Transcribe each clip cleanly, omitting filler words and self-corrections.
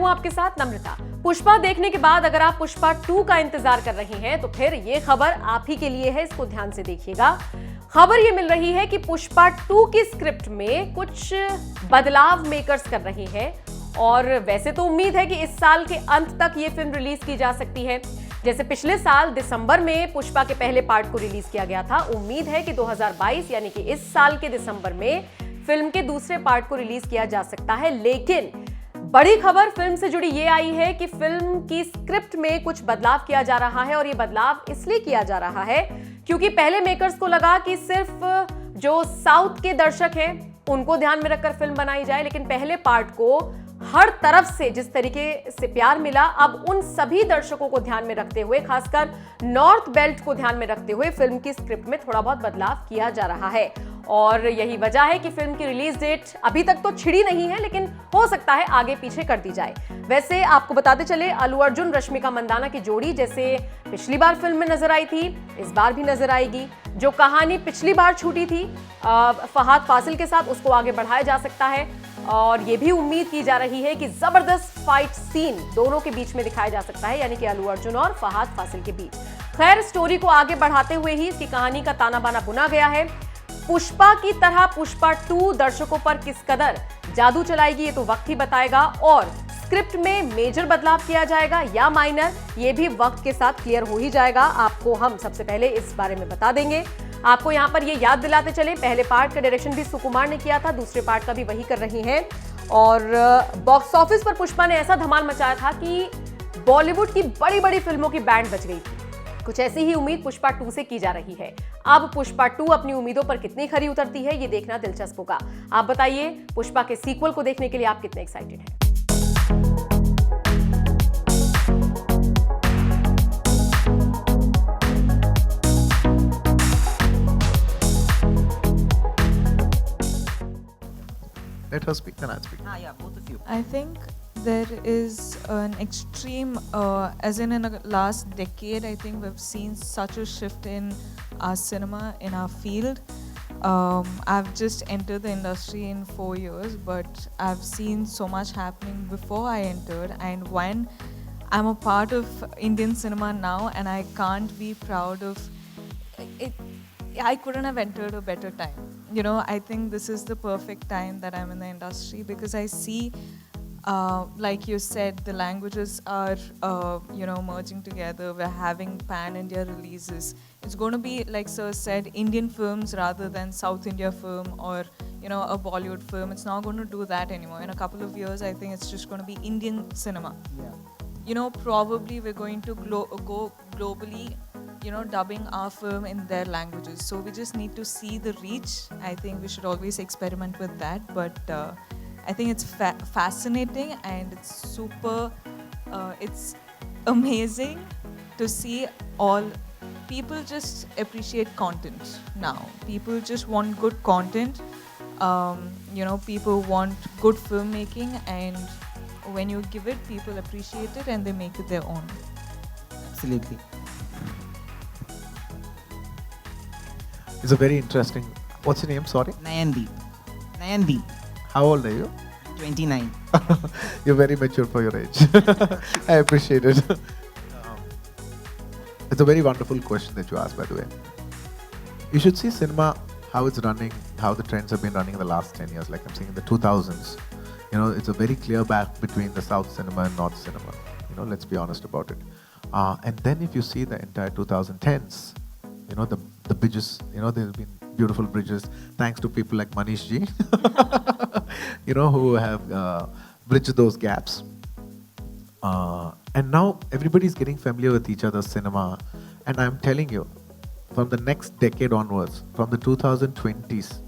हूं आपके साथ नम्रता। पुष्पा देखने के बाद अगर आप पुष्पा 2 का इंतजार कर रही हैं तो फिर ये खबर आप ही के लिए है, इसको ध्यान से देखिएगा। खबर ये मिल रही है कि पुष्पा 2 की स्क्रिप्ट में कुछ बदलाव मेकर्स कर रहे हैं और वैसे तो उम्मीद है कि इस साल के अंत तक ये फिल्म रिलीज की जा सकती है। जैसे पिछले साल दिसंबर में पुष्पा के पहले पार्ट को रिलीज किया गया था, उम्मीद है कि 2022 यानी कि इस साल के दिसंबर में फिल्म के दूसरे पार्ट को रिलीज किया जा सकता है। लेकिन बड़ी खबर फिल्म से जुड़ी ये आई है कि फिल्म की स्क्रिप्ट में कुछ बदलाव किया जा रहा है और ये बदलाव इसलिए किया जा रहा है क्योंकि पहले मेकर्स को लगा कि सिर्फ जो साउथ के दर्शक हैं उनको ध्यान में रखकर फिल्म बनाई जाए, लेकिन पहले पार्ट को हर तरफ से जिस तरीके से प्यार मिला, अब उन सभी दर्शकों को ध्यान में रखते हुए, खासकर नॉर्थ बेल्ट को ध्यान में रखते हुए फिल्म की स्क्रिप्ट में थोड़ा बहुत बदलाव किया जा रहा है। और यही वजह है कि फिल्म की रिलीज डेट अभी तक तो छिड़ी नहीं है, लेकिन हो सकता है आगे पीछे कर दी जाए। वैसे आपको बताते चले, अल्लू अर्जुन रश्मिका मंदाना की जोड़ी जैसे पिछली बार फिल्म में नजर आई थी, इस बार भी नजर आएगी। जो कहानी पिछली बार छूटी थी फहद फासिल के साथ, उसको आगे बढ़ाया जा सकता है और ये भी उम्मीद की जा रही है कि जबरदस्त फाइट सीन दोनों के बीच में दिखाया जा सकता है, यानी कि अल्लू अर्जुन और फहद फासिल के बीच। खैर, स्टोरी को आगे बढ़ाते हुए ही इसकी कहानी का ताना बाना बुना गया है। पुष्पा की तरह पुष्पा 2 दर्शकों पर किस कदर जादू चलाएगी ये तो वक्त ही बताएगा, और स्क्रिप्ट में मेजर बदलाव किया जाएगा या माइनर, ये भी वक्त के साथ क्लियर हो ही जाएगा। आपको हम सबसे पहले इस बारे में बता देंगे। आपको यहां पर ये याद दिलाते चले, पहले पार्ट का डायरेक्शन भी सुकुमार ने किया था, दूसरे पार्ट का भी वही कर रही हैं। और बॉक्स ऑफिस पर पुष्पा ने ऐसा धमाल मचाया था कि बॉलीवुड की बड़ी बड़ी फिल्मों की बैंड बज गई थी। कुछ ऐसी ही उम्मीद पुष्पा 2 से की जा रही है। अब पुष्पा 2 अपनी उम्मीदों पर कितनी खरी उतरती है ये देखना दिलचस्प होगा। आप बताइए, पुष्पा के सीक्वल को देखने के लिए आप कितने एक्साइटेड हैं? Let her speak, then I'll speak. Yeah, both of you. I think there is an extreme, as in the last decade, I think we've seen such a shift in our cinema, in our field. I've just entered the industry in 4 years, but I've seen so much happening before I entered, and when I'm a part of Indian cinema now, and I can't be proud of it. I couldn't have entered a better time. You know, I think this is the perfect time that I'm in the industry because I see, like you said, the languages are, merging together. We're having pan-India releases. It's going to be, like Sir said, Indian films rather than South India film or, a Bollywood film. It's not going to do that anymore. In a couple of years, I think it's just going to be Indian cinema. Yeah. Probably we're going to go globally, dubbing our film in their languages. So we just need to see the reach. I think we should always experiment with that. But I think it's fascinating and it's super, it's amazing to see all people just appreciate content now. People just want good content. People want good filmmaking, and when you give it, people appreciate it and they make it their own. Absolutely. It's a very interesting. What's your name? Sorry. Nayandeep. How old are you? 29. You're very mature for your age. I appreciate it. It's a very wonderful question that you asked, by the way. You should see cinema, how it's running, how the trends have been running in the last 10 years. Like I'm saying, in the 2000s, it's a very clear gap between the South cinema and North cinema. Let's be honest about it. And then if you see the entire 2010s, the bridges, there's been beautiful bridges thanks to people like Manish ji, who have bridged those gaps. And now everybody's getting familiar with each other's cinema. And I'm telling you, from the next decade onwards, from the 2020s,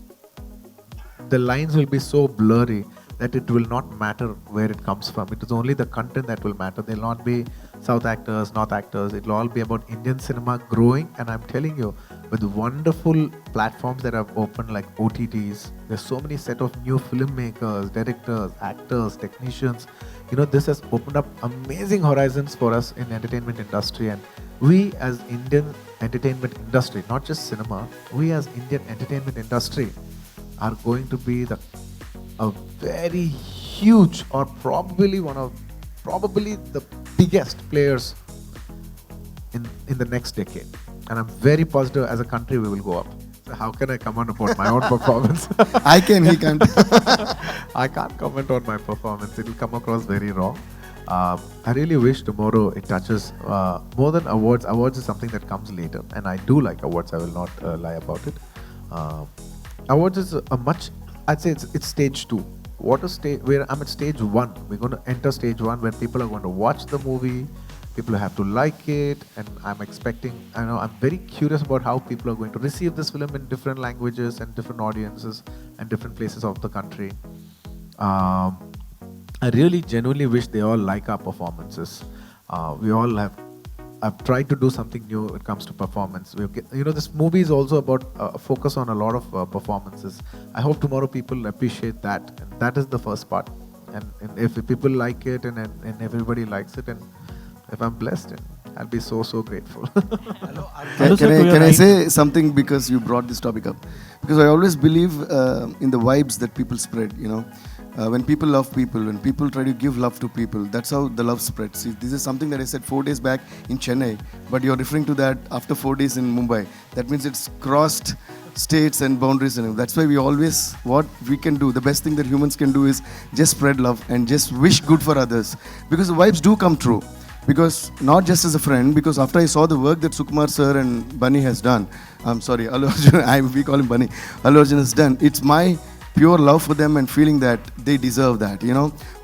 the lines will be so blurry that it will not matter where it comes from. It is only the content that will matter. There will not be South actors, North actors. It will all be about Indian cinema growing. And I'm telling you, with wonderful platforms that have opened like OTTs, there's so many set of new filmmakers, directors, actors, technicians. This has opened up amazing horizons for us in the entertainment industry. And we as Indian entertainment industry, not just cinema, we as Indian entertainment industry are going to be a very huge, or probably one of probably the biggest players in the next decade. And I'm very positive as a country we will go up. So how can I comment about my own performance? I can, he can't. I can't comment on my performance. It will come across very wrong. I really wish tomorrow it touches more than awards. Awards is something that comes later, and I do like awards. I will not lie about it. Awards is a much. I'd say it's stage 2. What a stage where I'm at stage 1. We're going to enter stage 1 when people are going to watch the movie. People have to like it, and I'm very curious about how people are going to receive this film in different languages and different audiences and different places of the country. I really genuinely wish they all like our performances. I've tried to do something new when it comes to performance. This movie is also about focus on a lot of performances. I hope tomorrow people appreciate that, and that is the first part. And if people like it and everybody likes it, and if I'm blessed, I'll be so grateful. Can I say something because you brought this topic up? Because I always believe in the vibes that people spread, when people love people, when people try to give love to people, that's how the love spreads. See, this is something that I said 4 days back in Chennai, but you're referring to that after 4 days in Mumbai. That means it's crossed states and boundaries, and that's why what we can do, the best thing that humans can do is just spread love and just wish good for others, because the vibes do come true. Because not just as a friend, because after I saw the work that Sukumar sir and Bunny has done, I'm sorry, Allu Arjun, we call him Bunny, Allu Arjun has done, it's my pure love for them and feeling that they deserve that,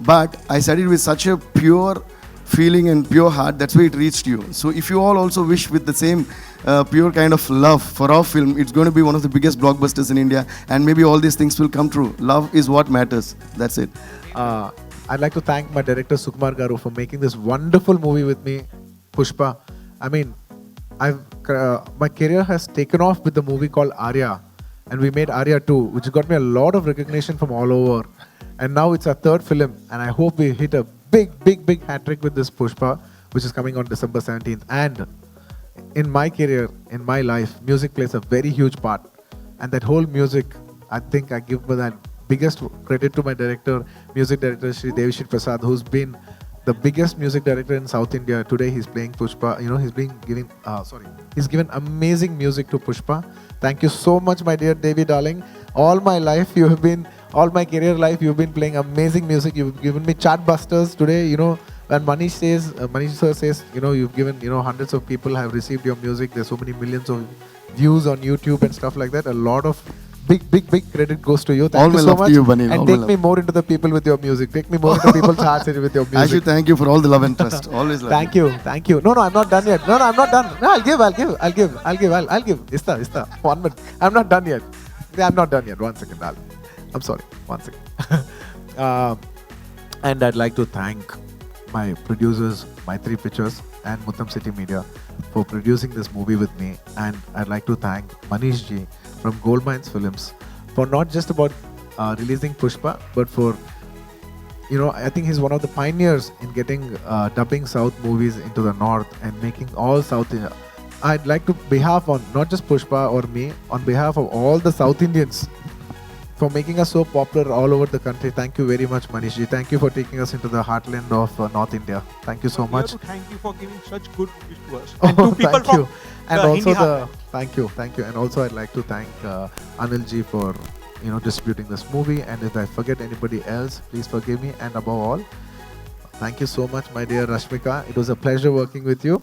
But I said it with such a pure feeling and pure heart, that's why it reached you. So if you all also wish with the same pure kind of love for our film, it's going to be one of the biggest blockbusters in India, and maybe all these things will come true. Love is what matters. That's it. I'd like to thank my director Sukumar Garu for making this wonderful movie with me, Pushpa. I mean, my career has taken off with the movie called Arya, and we made Arya 2, which got me a lot of recognition from all over. And now it's our 3rd film, and I hope we hit a big hat trick with this Pushpa, which is coming on December 17th. And in my career, in my life, music plays a very huge part. And that whole music, I think I give that biggest credit to my director, music director Shri Devashri Prasad, who's been the biggest music director in South India. Today he's playing Pushpa. He's given amazing music to Pushpa. Thank you so much, my dear Devi darling. All my career life, you've been playing amazing music. You've given me chartbusters today. When Manish sir says, you've given, hundreds of people have received your music. There's so many millions of views on YouTube and stuff like that. A lot of big credit goes to you. Thank you so much. And take me more into the people with your music. Take me more into people's hearts with your music. I should thank you for all the love and trust. Always love. Thank you. No, I'm not done yet. No, I'm not done. No, I'll give. Ista. 1 minute. I'm not done yet. I'm not done yet. 1 second. I'm sorry. 1 second. And I'd like to thank my producers, My 3 Pictures and Muttam City Media for producing this movie with me. And I'd like to thank Manish ji from Gold Mines Films for not just about releasing Pushpa, but for, I think he's one of the pioneers in getting dubbing South movies into the North and making all South India. I'd like to, behalf on not just Pushpa or me, on behalf of all the South Indians, for making us so popular all over the country. Thank you very much, Manish ji. Thank you for taking us into the heartland of North India. Thank you so much. Thank you for giving such good movies to us. Oh, And to people thank from you. And the also Hindi heartland. thank you. And also I'd like to thank Anil ji for distributing this movie. And if I forget anybody else, please forgive me. And above all, thank you so much, my dear Rashmika. It was a pleasure working with you.